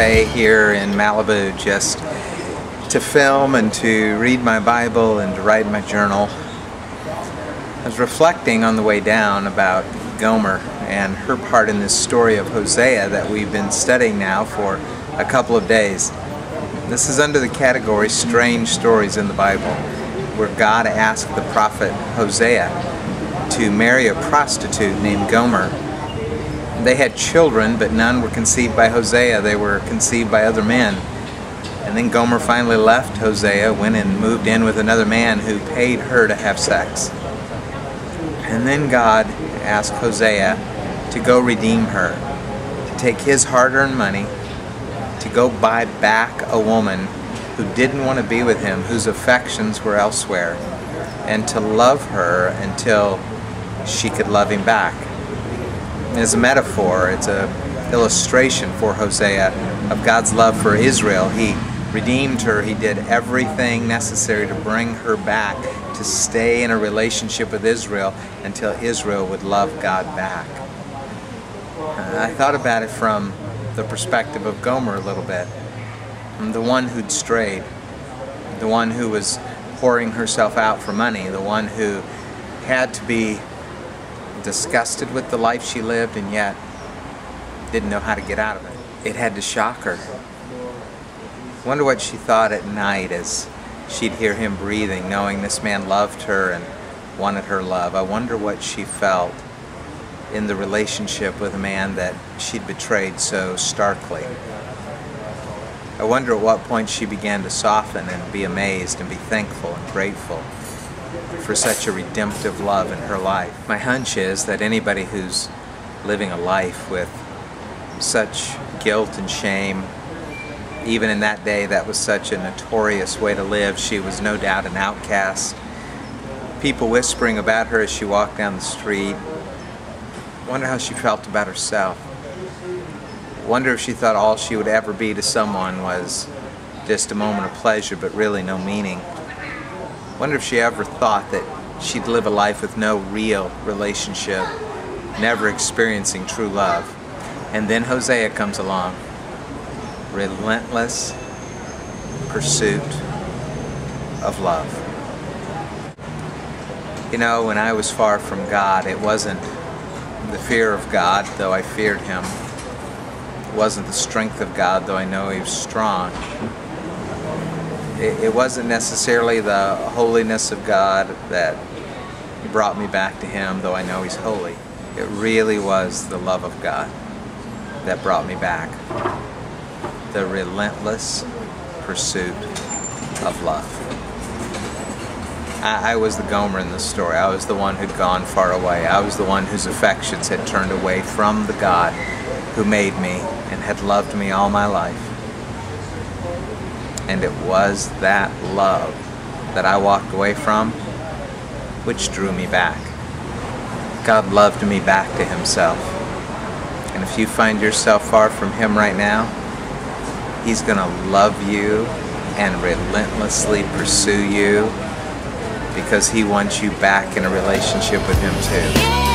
cafe here in Malibu just to film and to read my Bible and to write my journal. I was reflecting on the way down about Gomer and her part in this story of Hosea that we've been studying now for a couple of days. This is under the category Strange Stories in the Bible, where God asked the prophet Hosea to marry a prostitute named Gomer. They had children, but none were conceived by Hosea. They were conceived by other men. And then Gomer finally left Hosea, went and moved in with another man who paid her to have sex. And then God asked Hosea to go redeem her, to take his hard-earned money, to go buy back a woman who didn't want to be with him, whose affections were elsewhere, and to love her until she could love him back. As a metaphor, it's an illustration for Hosea of God's love for Israel. He redeemed her. He did everything necessary to bring her back, to stay in a relationship with Israel until Israel would love God back. I thought about it from the perspective of Gomer a little bit. The one who'd strayed, the one who was pouring herself out for money, the one who had to be disgusted with the life she lived and yet didn't know how to get out of it. It had to shock her. I wonder what she thought at night as she'd hear him breathing, knowing this man loved her and wanted her love. I wonder what she felt in the relationship with a man that she'd betrayed so starkly. I wonder at what point she began to soften and be amazed and be thankful and grateful for such a redemptive love in her life. My hunch is that anybody who's living a life with such guilt and shame, even in that day that was such a notorious way to live, she was no doubt an outcast. People whispering about her as she walked down the street. Wonder how she felt about herself. Wonder if she thought all she would ever be to someone was just a moment of pleasure but really no meaning. Wonder if she ever thought that she'd live a life with no real relationship, never experiencing true love. And then Hosea comes along. Relentless pursuit of love. You know, when I was far from God, it wasn't the fear of God, though I feared him. It wasn't the strength of God, though I know he was strong. It wasn't necessarily the holiness of God that brought me back to him, though I know he's holy. It really was the love of God that brought me back. The relentless pursuit of love. I was the Gomer in this story. I was the one who'd gone far away. I was the one whose affections had turned away from the God who made me and had loved me all my life. And it was that love that I walked away from which drew me back. God loved me back to himself. And if you find yourself far from him right now, he's going to love you and relentlessly pursue you because he wants you back in a relationship with him too.